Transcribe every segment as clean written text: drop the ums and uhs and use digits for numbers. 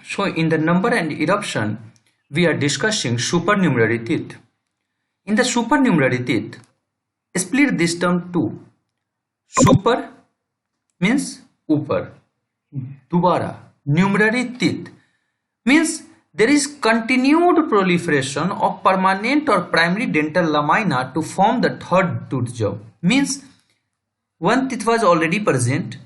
So in the number and eruption, we are discussing supernumerary teeth. In the supernumerary teeth, split this term to super means upar, dubara. Numerary teeth means there is continued proliferation of permanent or primary dental lamina to form the third tooth jaw. Means one teeth was already present.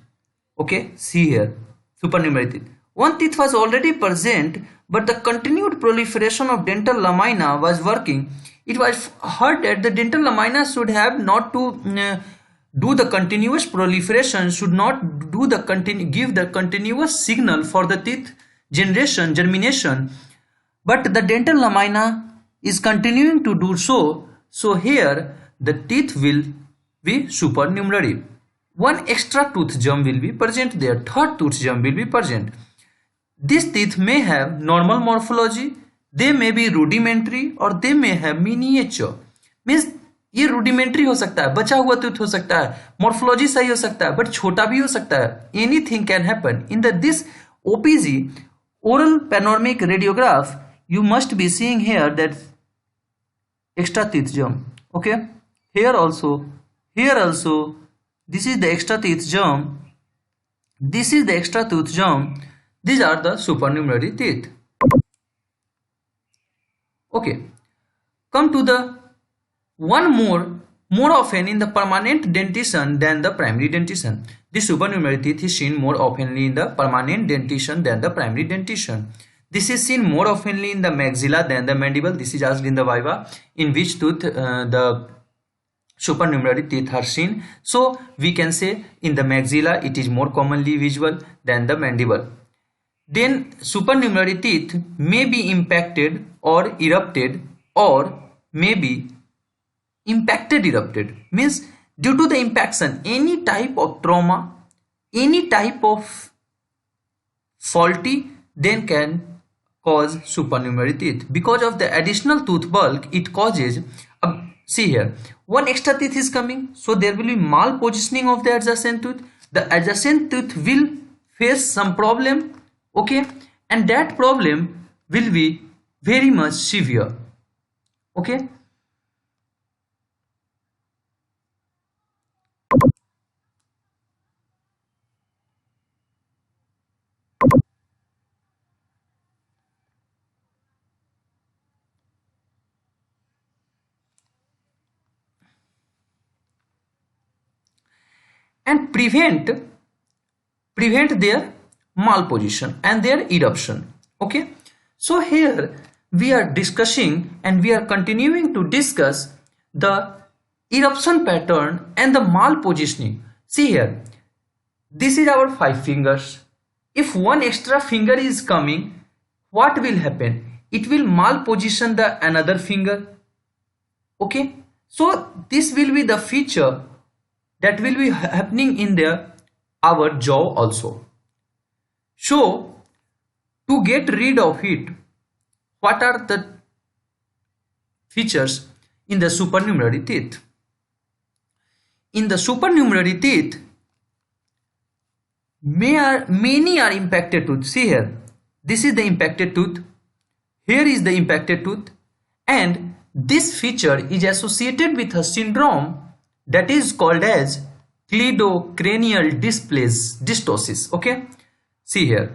Okay, see here, supernumerary teeth. One teeth was already present, but the continued proliferation of dental lamina was working. It was heard that the dental lamina should have not to do the continuous proliferation, should not do the give the continuous signal for the teeth germination, but the dental lamina is continuing to do so. So here the teeth will be supernumerary. One extra tooth germ will be present there. Third tooth germ will be present. These teeth may have normal morphology, they may be rudimentary or they may have miniature. Means ये rudimentary हो सकता है, बचा हुआ tooth हो सकता है, morphology सही हो सकता है, but छोटा भी हो सकता है. Anything can happen. In this OPG, oral panoramic radiograph, you must be seeing here that extra teeth germ. Okay, here also, this is the extra teeth germ, this is the extra tooth germ. These are the supernumerary teeth. Okay, come to the one more often in the permanent dentition than the primary dentition. The supernumerary teeth is seen more oftenly in the permanent dentition than the primary dentition. This is seen more oftenly in the maxilla than the mandible. This is asked in the viva, in which tooth the supernumerary teeth are seen. So we can say in the maxilla it is more commonly visible than the mandible. Then supernumerary teeth may be impacted or erupted, or may be impacted erupted. Means due to the impaction, any type of trauma, any type of faulty, then can cause supernumerary teeth. Because of the additional tooth bulk it causes, see here, one extra teeth is coming, so there will be malpositioning of the adjacent tooth. The adjacent tooth will face some problem. Okay, and that problem will be very much severe. Okay, and prevent their malposition and their eruption. Okay, so here we are discussing and we are continuing to discuss the eruption pattern and the malpositioning. See here, this is our 5 fingers. If one extra finger is coming, what will happen? It will malposition the another finger. Okay, so this will be the feature that will be happening in our jaw also. So to get rid of it, what are the features in the supernumerary teeth? In the supernumerary teeth, many are impacted tooth. See here, this is the impacted tooth, here is the impacted tooth, and this feature is associated with a syndrome that is called as cleidocranial dystosis. Okay, see here,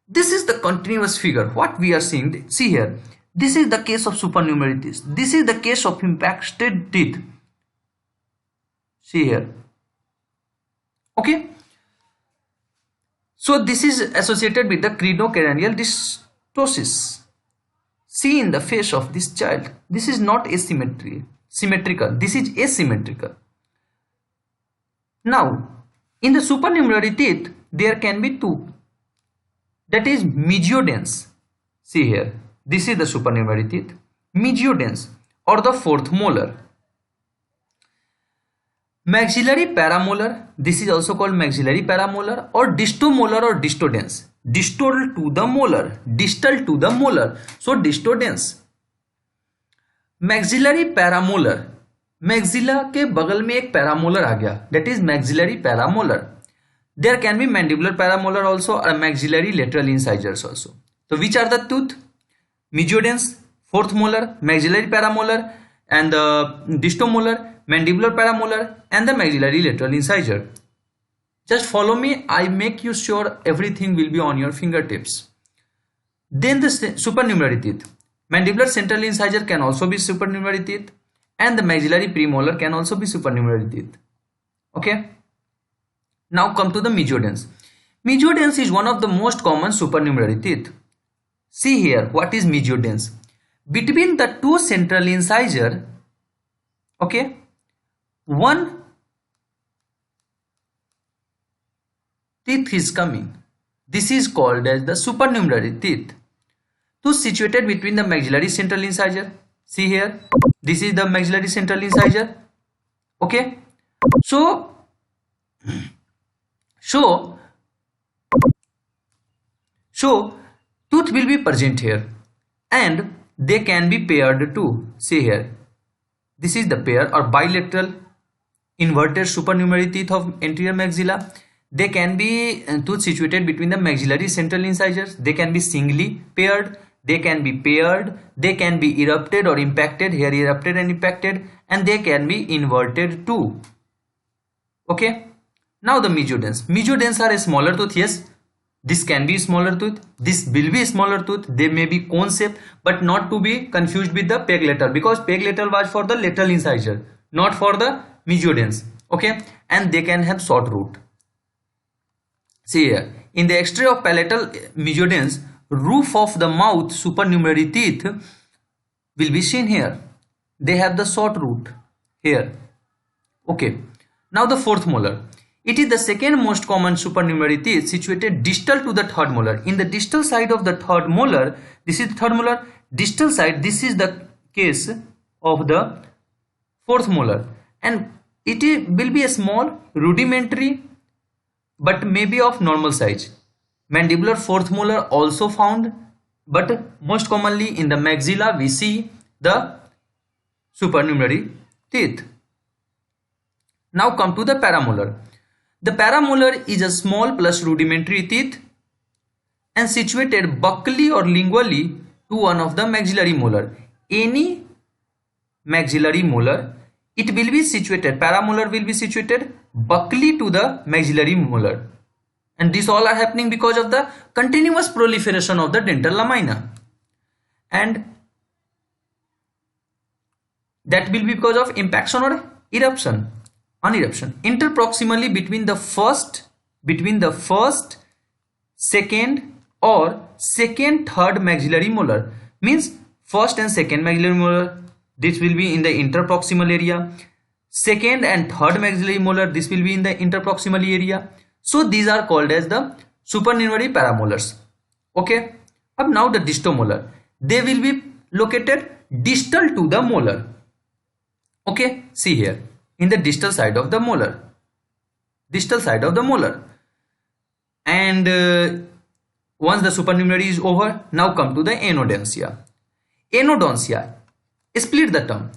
this is the continuous figure what we are seeing. See here, this is the case of supernumerary teeth, this is the case of impacted teeth. See here. Okay, so this is associated with the cleidocranial dystosis. See in the face of this child, this is not symmetrical, this is asymmetrical. Now in the supernumerary teeth there can be two, that is mesiodense. See here, this is the supernumerary teeth, mesiodense or the fourth molar. Maxillary paramolar, this is also called maxillary paramolar, or distomolar or distodense. Distal to the molar, so distodense. Maxillary paramolar, maxilla के बगल में एक paramolar आ गया, that is maxillary paramolar. There can be mandibular paramolar also or maxillary lateral incisors also. So which are the tooth? Mesodense, fourth molar, maxillary paramolar, and the distomolar, mandibular paramolar, and the maxillary lateral incisor. Just follow me. I make you sure everything will be on your fingertips. Then the supernumerary teeth. Mandibular central incisor can also be supernumerary teeth, and the maxillary premolar can also be supernumerary teeth. Okay. Now come to the mesodense. Mesodense is one of the most common supernumerary teeth. See here, what is mesodense? Between the two central incisor, okay, one teeth is coming. This is called as the supernumerary teeth. Tooth situated between the maxillary central incisor. See here, this is the maxillary central incisor. Okay, so tooth will be present here, and they can be paired too. See here, this is the pair or bilateral inverted supernumerary teeth of anterior maxilla. They can be tooth situated between the maxillary central incisors. They can be singly paired. They can be paired. They can be erupted or impacted. Here erupted and impacted, and they can be inverted too. Okay. Now the mesodense. Mesodense are a smaller tooth. Yes, this can be smaller tooth. This will be smaller tooth. They may be cone shape, but not to be confused with the peg lateral, because peg lateral was for the lateral incisor, not for the mesodense. Okay, and they can have short root. See here, in the exterior of palatal mesodense, roof of the mouth supernumerary teeth will be seen here. They have the short root here. Okay. Now the fourth molar. It is the second most common supernumerary teeth situated distal to the third molar. In the distal side of the third molar, this is the third molar. Distal side, this is the case of the fourth molar, and it will be a small, rudimentary, but maybe of normal size. Mandibular fourth molar also found, but most commonly in the maxilla we see the supernumerary teeth. Now come to the paramolar. The paramolar is a small plus rudimentary teeth and situated buccally or lingually to one of the maxillary molar. Any maxillary molar, it will be situated, paramolar will be situated buccally to the maxillary molar. And this all are happening because of the continuous proliferation of the dental lamina. And that will be because of impaction or eruption. On eruption, interproximally between the first, second or second, third maxillary molar, means first and second maxillary molar, this will be in the interproximal area. Second and third maxillary molar, this will be in the interproximal area. So these are called as the supernumerary paramolars. Okay. Now the distomolar, they will be located distal to the molar. Okay. See here, in the distal side of the molar, and once the supernumerary is over, now come to the anodontia. Split the term.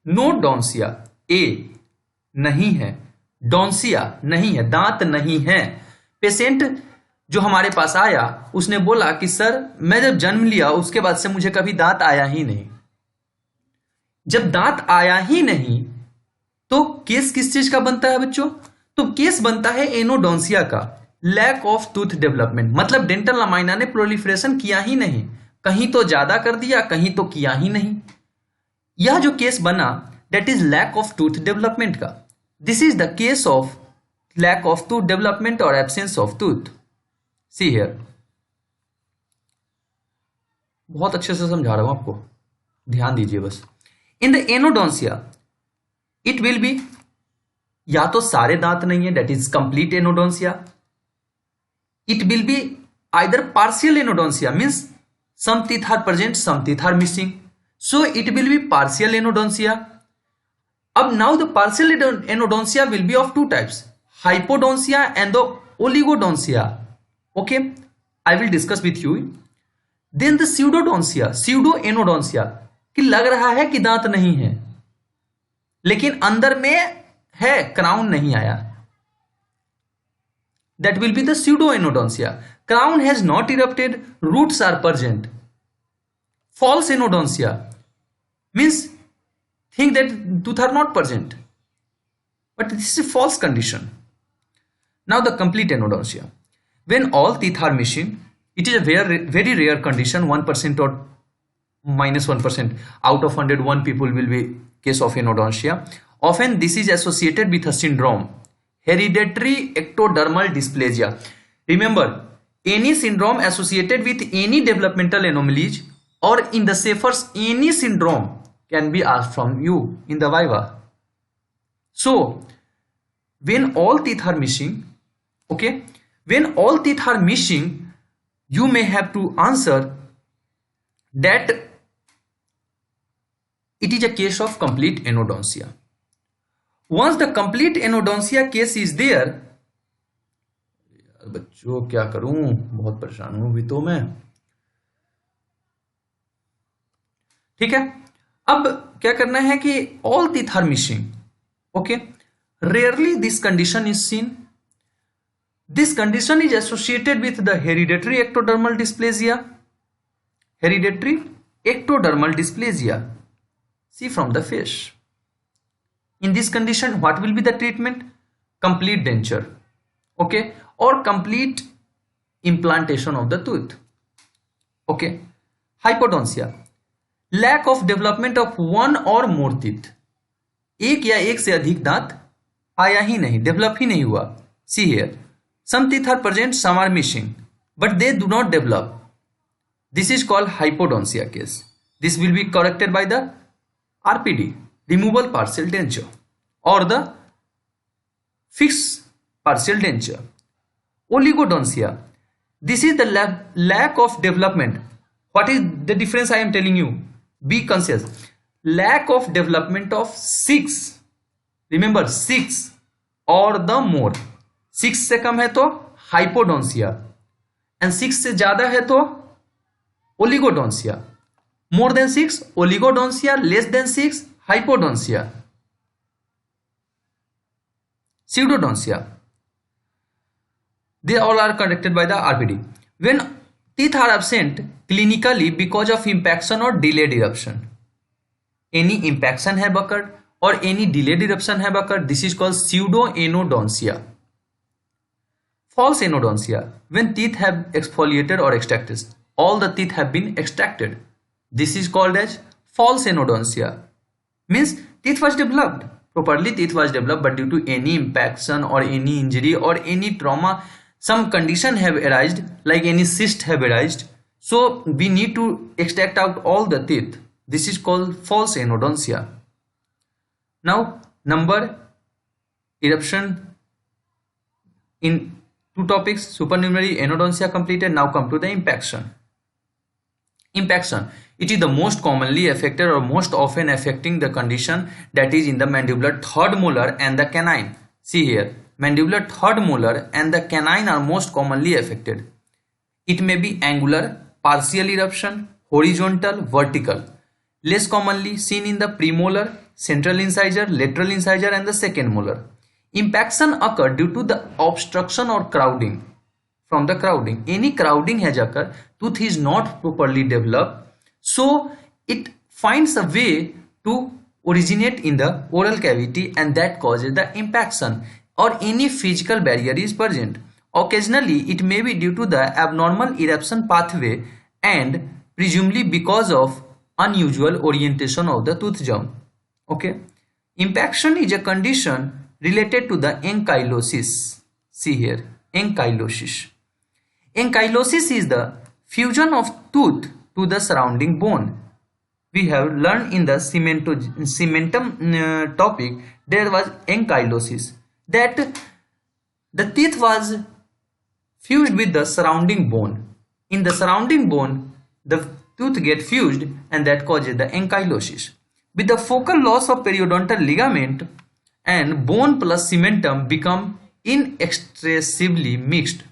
Anodontia, a नहीं है, डोंसिया नहीं है, दांत नहीं है. Patient जो हमारे पास आया, उसने बोला कि सर मैं जब जन्म लिया उसके बाद से मुझे कभी दांत आया ही नहीं. जब दांत आया ही नहीं तो केस किस चीज का बनता है बच्चों? तो केस बनता है एनोडोंसिया का, लैक ऑफ टूथ डेवलपमेंट. मतलब डेंटल लामाइना ने प्रोलिफरेशन किया ही नहीं, कहीं तो ज्यादा कर दिया, कहीं तो किया ही नहीं. यह जो केस बना, that is lack of tooth development का. This is the case of lack of tooth development और absence of tooth. See here, बहुत अच्छे से समझा रहा हूं आपको, ध्यान दीजिए बस. In the anodontia it will be, या तो सारे दांत नहीं है, that is complete anodontia. It will be either partial anodontia, means some teeth are present, some teeth are missing. So it will be partial anodontia. अब now the partial anodontia will be of two types, hypodontia and the oligodontia. Okay, I will discuss with you. Then the pseudodontia, pseudo anodontia, कि लग रहा है कि दांत नहीं है लेकिन अंदर में है, क्राउन नहीं आया. that will be the pseudo-enodontia. Crown has not erupted, roots are present. False enodontia means think that tooth are not present, but this is a false condition. Now the complete enodontia. When all teeth are missing, it is a very rare condition, 1% or minus 1% out of 101 people will be case of enodontia. Often this is associated with a syndrome, hereditary ectodermal dysplasia. Remember, any syndrome associated with any developmental anomalies or in the safers, any syndrome can be asked from you in the viva. So when all teeth are missing, okay, when all teeth are missing, you may have to answer that it is a case of complete enodontia. Once the complete enodontia case is there, बच्चों क्या करूं, बहुत परेशान हूं अभी तो मैं, ठीक है। अब क्या करना है कि all teeth are missing, okay, rarely this condition is seen. This condition is associated with the hereditary ectodermal dysplasia. Hereditary ectodermal dysplasia. See from the face. In this condition, what will be the treatment? Complete denture, okay, or complete implantation of the tooth, okay. Hypodontia, lack of development of one or more teeth. एक या एक से अधिक दांत आया ही नहीं, develop ही नहीं हुआ. See here, some teeth are present, some are missing, but they do not develop. This is called hypodontia case. This will be corrected by the RPD, removable partial denture, or the fixed partial denture. Oligodontia, this is the lack of development. What is the difference I am telling you? Be conscious. Lack of development of 6, remember 6 or the more. 6 से कम है तो hypodontia, and 6 से ज़्यादा है तो oligodontia. More than 6 oligodontia, less than 6 hypodontia. Pseudodontia, they all are corrected by the RPD. When teeth are absent clinically because of impaction or delayed eruption, any impaction have occurred or any delayed eruption have occurred, this is called pseudoenodontia. False enodontia, when teeth have exfoliated or extracted, all the teeth have been extracted, this is called as false enodontia. Means teeth was developed properly, teeth was developed, but due to any impaction or any injury or any trauma, some condition have arisen, like any cyst have arisen, so we need to extract out all the teeth. This is called false enodontia. Now number eruption in 2 topics, supernumerary, enodontia completed. Now come to the impaction. Impaction, it is the most commonly affected or most often affecting the condition that is in the mandibular third molar and the canine. See here, mandibular third molar and the canine are most commonly affected. It may be angular, partial eruption, horizontal, vertical. Less commonly seen in the premolar, central incisor, lateral incisor and the second molar. Impaction occur due to the obstruction or crowding. From the crowding, any crowding has occurred, tooth is not properly developed, so it finds a way to originate in the oral cavity, and that causes the impaction, or any physical barrier is present. Occasionally it may be due to the abnormal eruption pathway and presumably because of unusual orientation of the tooth germ. Okay, impaction is a condition related to the ankylosis. See here, ankylosis. Ankylosis is the fusion of tooth to the surrounding bone. We have learned in the cementum topic, there was ankylosis, that the teeth was fused with the surrounding bone. In the surrounding bone, the tooth get fused, and that causes the ankylosis. With the focal loss of periodontal ligament, and bone plus cementum become inextricably mixed.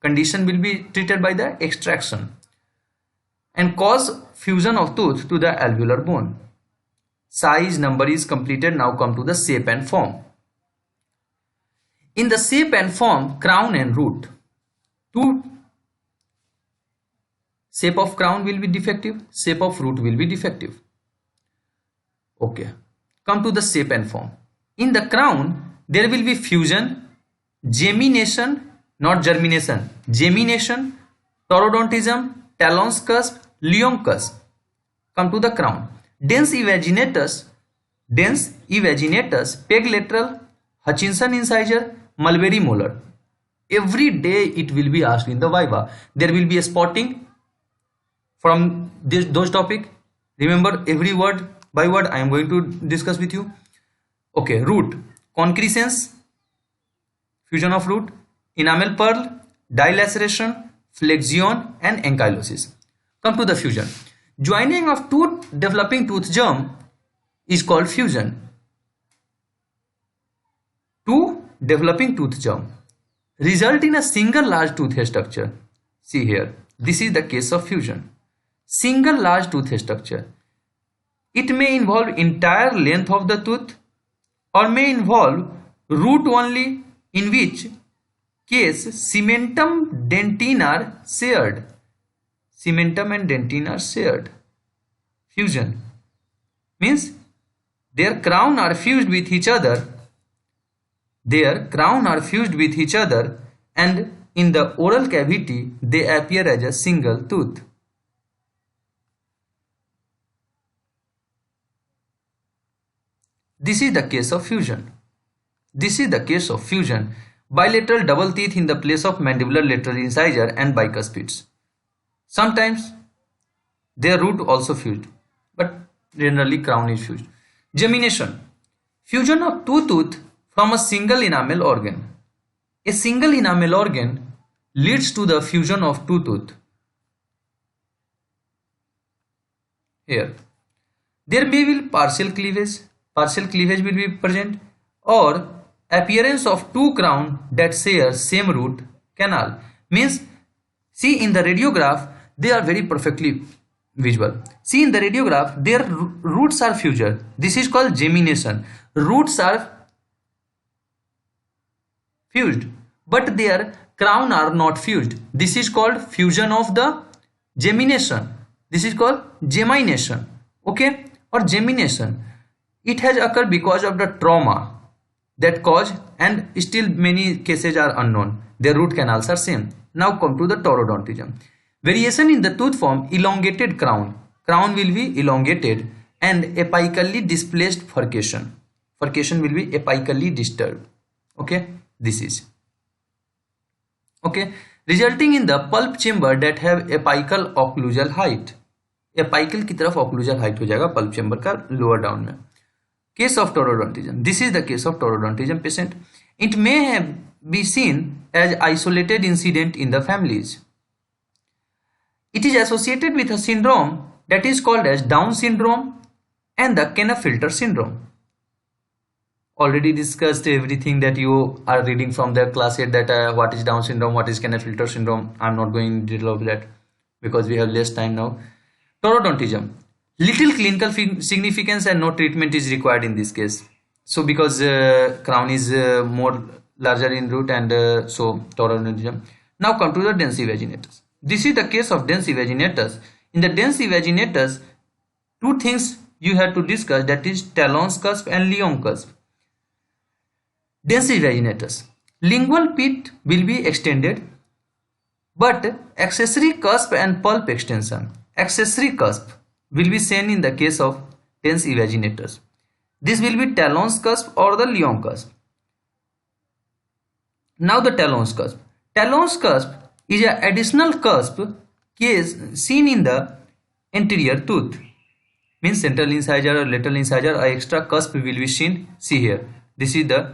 Condition will be treated by the extraction and cause fusion of tooth to the alveolar bone. Size, number is completed. Now come to the shape and form. in the shape and form crown and root. Two shape of crown will be defective, shape of root will be defective. Okay, come to the shape and form. In the crown, there will be fusion, gemination, not germination, gemination, taurodontism, talons cusp, Lyon cusp. Come to the crown. Dens invaginatus, peg lateral, Hutchinson incisor, mulberry molar. Every day it will be asked in the viva. There will be a spotting from those topic. Remember every word by word I am going to discuss with you. Okay, root, concrescence, fusion of root, enamel pearl, dilaceration, flexion and ankylosis. Come to the fusion. Joining of two developing tooth germ is called fusion. Two developing tooth germ result in a single large tooth structure. See here, this is the case of fusion. Single large tooth structure. It may involve entire length of the tooth or may involve root only, in which case cementum dentine are shared. Cementum and dentine are shared. Fusion means their crown are fused with each other. And in the oral cavity they appear as a single tooth. This is the case of fusion. Bilateral double teeth in the place of mandibular lateral incisor and bicuspids. Sometimes their root also fused, but generally crown is fused. Gemination. Fusion of two tooth from a single enamel organ. A single enamel organ leads to the fusion of two tooth. Here, there may be partial cleavage will be present, or appearance of two crown that share same root canal. Means, see in the radiograph, they are very perfectly visible. See in the radiograph, their roots are fused. This is called gemination. Roots are fused, but their crown are not fused. This is called fusion of the gemination. This is called gemination. Okay, or gemination. It has occurred because of the trauma that caused, and still many cases are unknown. Their root canals are same. Now come to the taurodontism. Variation in the tooth form, elongated crown. Crown will be elongated and apically displaced furcation. Furcation will be apically disturbed. Okay, this is. Okay, resulting in the pulp chamber that have apical occlusal height. Apical की तरफ occlusal height हो जाएगा pulp chamber का lower down में. Case of taurodontism. This is the case of taurodontism patient. It may be seen as isolated incident in the families. It is associated with a syndrome that is called as Down syndrome and the Klinefelter syndrome. Already discussed everything that you are reading from the class 8, that what is Down syndrome, what is Klinefelter syndrome. I am not going into detail of that because we have less time now. Taurodontism. Little clinical significance and no treatment is required in this case. So because crown is more larger in root, and so taurodontism. Now come to the dens invaginatus. This is the case of dens invaginatus. In the dens invaginatus, two things you have to discuss, that is talons cusp and Lyon cusp. Dens invaginatus. Lingual pit will be extended, but accessory cusp and pulp extension. Accessory cusp will be seen in the case of dens invaginatus. This will be talons cusp or the Lyon cusp. Now the talons cusp. Talons cusp is an additional cusp case seen in the anterior tooth. Means central incisor or lateral incisor, an extra cusp will be seen. See here. This is the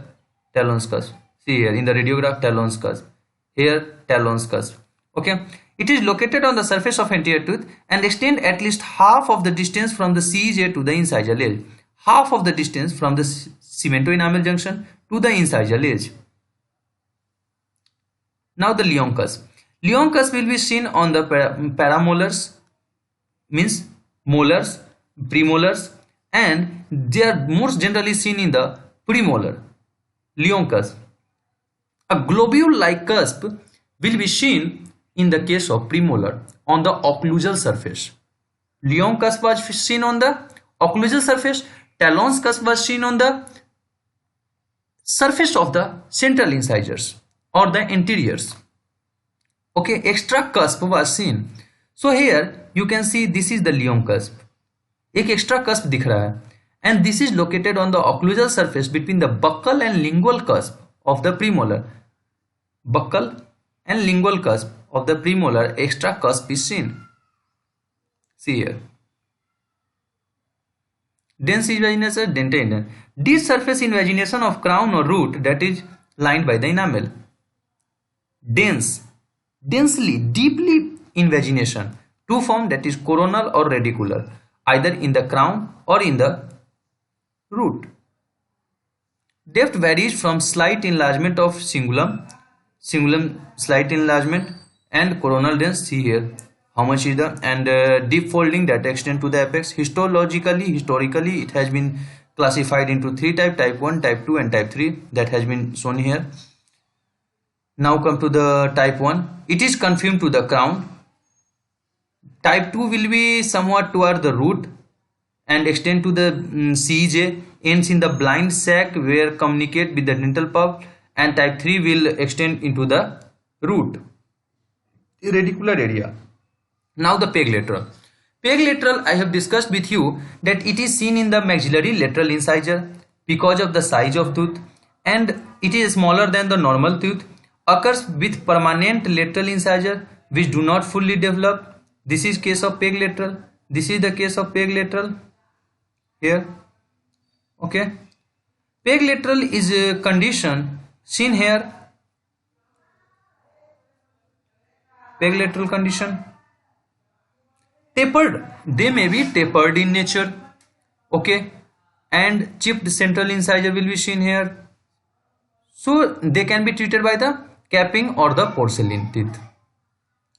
talons cusp. See here in the radiograph, talons cusp. Here talons cusp. Okay. It is located on the surface of anterior tooth and extend at least half of the distance from the CEJ to the incisal edge. Half of the distance from the cemento-enamel junction to the incisal edge. Now the Lyon cusp. Lyon cusp will be seen on the paramolars, means molars, premolars, and they are most generally seen in the premolar. Lyon cusp. A globule-like cusp will be seen in the case of premolar on the occlusal surface. Lyon cusp was seen on the occlusal surface. Talon's cusp was seen on the surface of the central incisors or the anteriors. Okay, extra cusp was seen. So here you can see this is the Lyon cusp. एक extra cusp दिख रहा है, and this is located on the occlusal surface between the buccal and lingual cusp of the premolar. Buccal and lingual cusp of the premolar extra cusp is seen. See here. Dense invagination, dentate. This surface invagination of crown or root that is lined by the enamel. Densely, deeply invagination. Two form, that is coronal or radicular, either in the crown or in the root. Depth varies from slight enlargement of cingulum slight enlargement, and coronal dense. See here how much is the, and deep folding that extend to the apex. Historically it has been classified into three type: type 1, type 2 and type 3, that has been shown here. Now come to the type 1. It is confined to the crown. Type 2 will be somewhat toward the root and extend to the CJ, ends in the blind sac where communicate with the dental pulp, and type 3 will extend into the root radicular area. Now the peg lateral. Peg lateral, I have discussed with you that it is seen in the maxillary lateral incisor because of the size of tooth, and it is smaller than the normal tooth. Occurs with permanent lateral incisor which do not fully develop. This is case of peg lateral. This is the case of peg lateral here. Okay, peg lateral is a condition seen here. Peg lateral condition. Tapered, they may be tapered in nature. Okay, and chipped central incisor will be seen here. So they can be treated by the capping or the porcelain teeth.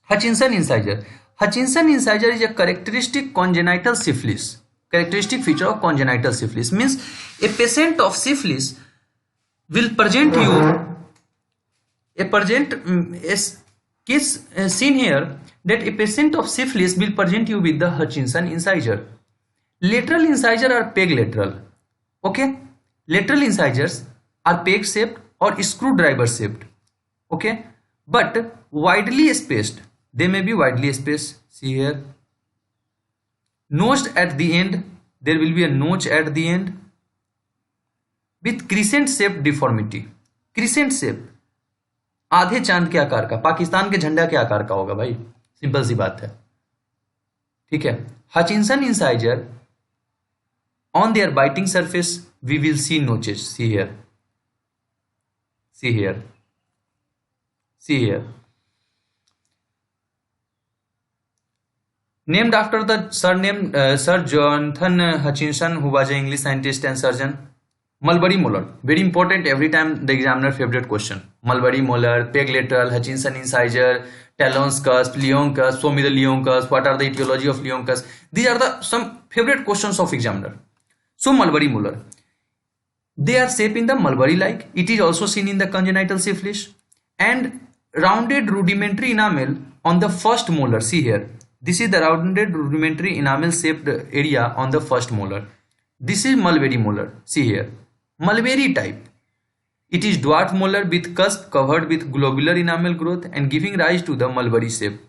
Hutchinson incisor. Hutchinson incisor is a characteristic congenital syphilis. Characteristic feature of congenital syphilis means a patient of syphilis will present you case seen here that a patient of syphilis will present you with the Hutchinson incisor. Lateral incisor are peg lateral. Okay, lateral incisors are peg shaped or screwdriver shaped. Okay, but widely spaced. They may be widely spaced. See here. Notched at the end. There will be a notch at the end with crescent shaped deformity. Crescent shape, आधे चांद के आकार का, पाकिस्तान के झंडा के आकार का होगा भाई, सिंपल सी बात है. ठीक है. Hutchinson incisor, on their biting surface we will see notches. See here. See here. See here. Named after the surname Sir Jonathan Hutchinson, who was an English scientist and surgeon. Mulberry molar, very important, every time the examiner favorite question. Mulberry molar, peg lateral, Hutchinson incisor, Talon's cusp, Lyon cusp, show me the Lyon cusp, what are the etiology of Lyon cusp. These are the some favorite questions of examiner. So Mulberry molar, they are shaped in the mulberry like. It is also seen in the congenital syphilis, and rounded rudimentary enamel on the first molar. See here. This is the rounded rudimentary enamel shaped area on the first molar. This is mulberry molar. See here. Mulberry type. It is dwarf molar with cusp covered with globular enamel growth and giving rise to the mulberry shape.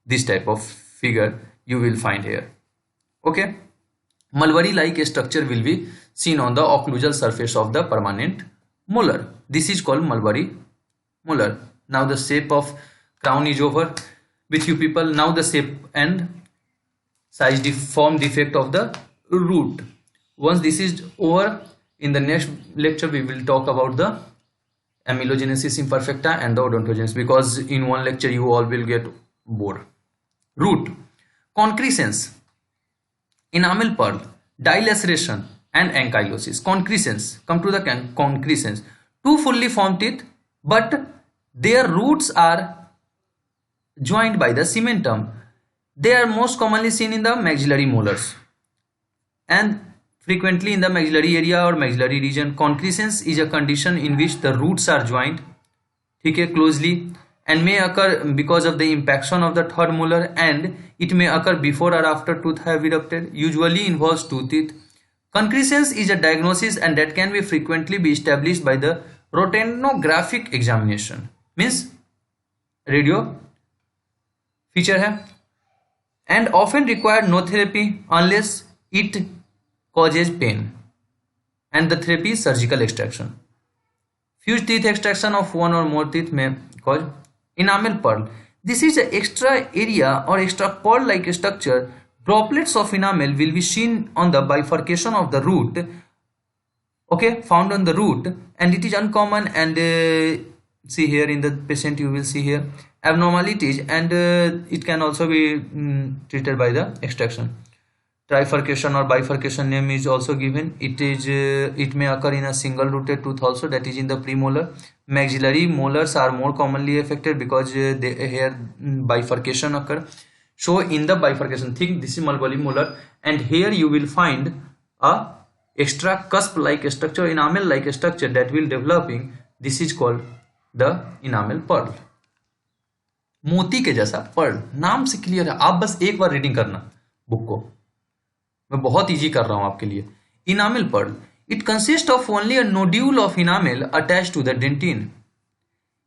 This type of figure you will find here. Okay. Mulberry like structure will be seen on the occlusal surface of the permanent molar. This is called mulberry molar. Now the shape of crown is over with you people. Now the shape and size form defect of the root. Once this is over, in the next lecture we will talk about the amelogenesis imperfecta and the odontogenesis, because in one lecture you all will get bored. Root, concrescence, enamel pearl, dilaceration and ankylosis. Concrescence, come to the concrescence. Two fully formed teeth, but their roots are joined by the cementum. They are most commonly seen in the maxillary molars and frequently in the maxillary area or maxillary region. Concrescence is a condition in which the roots are joined. ठीक है, closely, and may occur because of the impaction of the third molar, and it may occur before or after tooth have erupted. Usually involves two teeth. Concrescence is a diagnosis and that can be frequently be established by the rotendographic examination. Means radio feature है, and often require no therapy unless it causes pain, and the therapy is surgical extraction. Fused teeth extraction of one or more teeth may cause enamel pearl. This is an extra area or extra pearl-like structure. Droplets of enamel will be seen on the bifurcation of the root, okay, found on the root, and it is uncommon. And see here in the patient you will see here abnormalities, and it can also be treated by the extraction. Trifurcation or bifurcation name is also given. It may occur in a single rooted tooth also, that is in the premolar. Maxillary molars are more commonly affected because here bifurcation occur. So in the bifurcation, think this is multiple molar, and here you will find a extra cusp like structure, enamel like structure that will developing. This is called the enamel pearl. मोती के जैसा Perl, नाम से clear है, आप बस एक बार reading करना बुक को, मैं बहुत इजी कर रहा हूं आपके लिए. Enamel pearl, it consists of only a nodule of enamel attached to the dentine.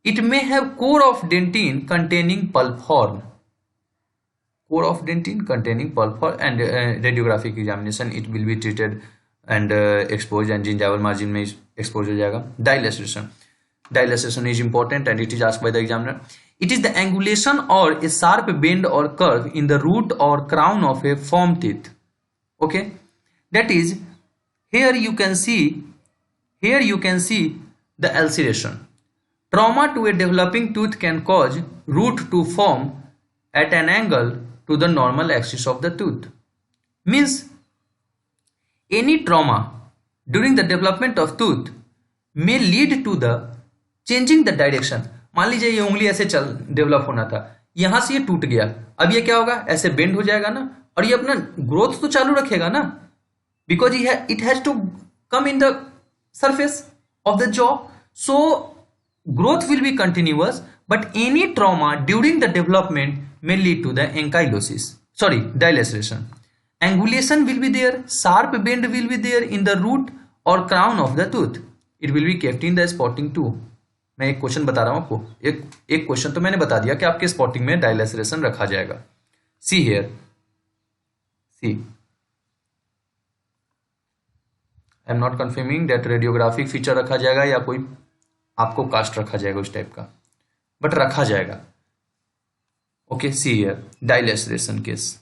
It may have core of dentine containing pulp horn. Core of dentine containing pulp horn, and radiographic examination it will be treated and exposed, and gingival margin में exposed हो जाएगा. Dilacerations. Dilacerations is important and it is asked by the examiner. It is the angulation or a sharp bend or curve in the root or crown of a form teeth. Okay, that is here you can see the ulceration. Trauma to a developing tooth can cause root to form at an angle to the normal axis of the tooth. Means any trauma during the development of tooth may lead to the changing the direction. मान लीजिए ये उंगली ऐसे चल develop होना था, यहां से ये टूट गया, अब ये क्या होगा, ऐसे बेंड हो जाएगा ना, और ये अपना ग्रोथ तो चालू रखेगा ना, because it has to come in the surface of the jaw, so growth will be continuous, but any trauma during the development may lead to the dilaceration. Angulation will be there, sharp bend will be there in the root or crown of the tooth. It will be kept in the spotting too. मैं एक question बता रहा हूं आपको, एक question तो मैंने बता दिया कि आपके स्पॉटिंग में डायलेसरेशन रखा जाएगा. See here, see I am not confirming that radiographic feature रखा जाएगा या कोई आपको कास्ट रखा जाएगा उस टाइप का, बट रखा जाएगा. Okay, see here dilaceration case.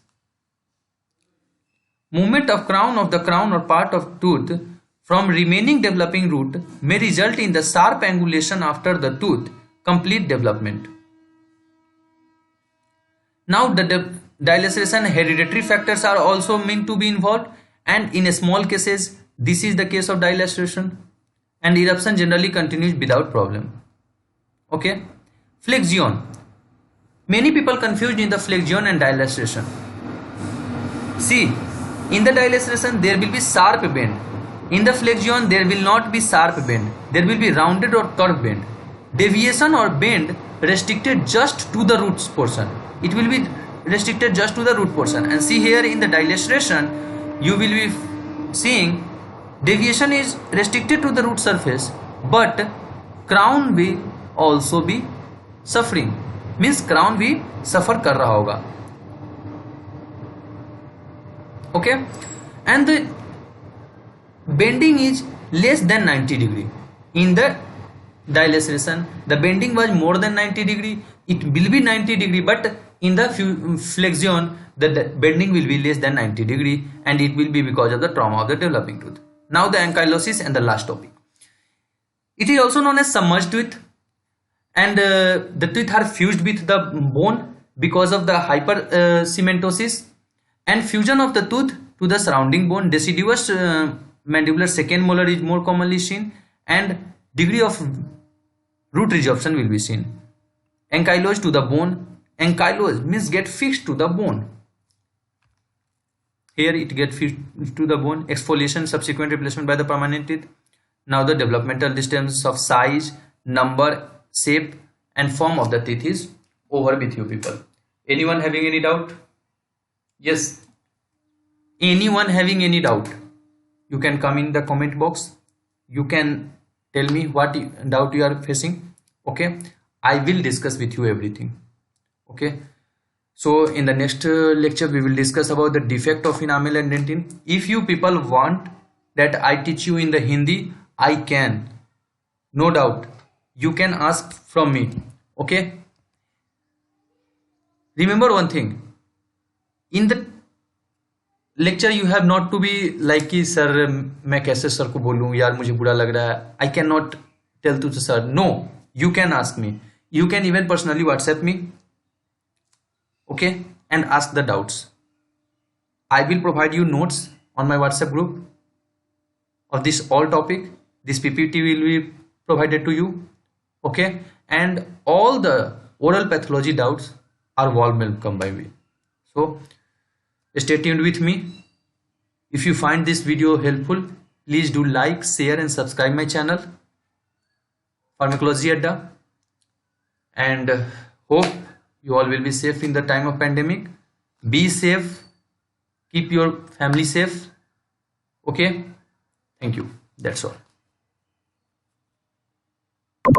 Movement of the crown और part of tooth from remaining developing root may result in the sharp angulation after the tooth complete development. Now the dilaceration hereditary factors are also meant to be involved, and in small cases this is the case of dilaceration, and eruption generally continues without problem. Okay, flexion. Many people confused in the flexion and dilaceration. See, in the dilaceration there will be sharp bend. In the flexion there will not be sharp bend, there will be rounded or curved bend. Deviation or bend restricted just to the roots portion. It will be restricted just to the root portion. And see here in the dilaceration you will be seeing deviation is restricted to the root surface, but crown will also be suffering. Means crown भी suffer कर रहा होगा. Okay, and the bending is less than 90 degree. In the dilaceration the bending was more than 90 degree. It will be 90 degree, but in the flexion the bending will be less than 90 degree, and it will be because of the trauma of the developing tooth. Now the ankylosis and the last topic. It is also known as submerged tooth, and the teeth are fused with the bone because of the hypercementosis and fusion of the tooth to the surrounding bone. Deciduous mandibular second molar is more commonly seen, and degree of root resorption will be seen. Ankylose to the bone. Ankylose means get fixed to the bone. Here it get fixed to the bone. Exfoliation, subsequent replacement by the permanent teeth. Now the developmental distance of size, number, shape and form of the teeth is over with you people. Anyone having any doubt? Yes. Anyone having any doubt? You can come in the comment box. You can tell me what doubt you are facing. Okay. I will discuss with you everything. Okay. So in the next lecture we will discuss about the defect of enamel and dentin. If you people want that I teach you in the Hindi, I can. No doubt. You can ask from me. Okay. Remember one thing. In the lecture you have not to be like कि sir मैं कैसे sir को बोलूँ यार मुझे बुरा लग रहा है. I cannot tell to the sir. No. You can ask me. You can even personally WhatsApp me. Okay, and ask the doubts. I will provide you notes on my WhatsApp group of this all topic. This PPT will be provided to you. Okay, and all the oral pathology doubts are welcome by me. So stay tuned with me. If you find this video helpful, please do like, share and subscribe my channel Pharmacology Adda, and hope you all will be safe in the time of pandemic. Be safe. Keep your family safe. Okay. Thank you. That's all.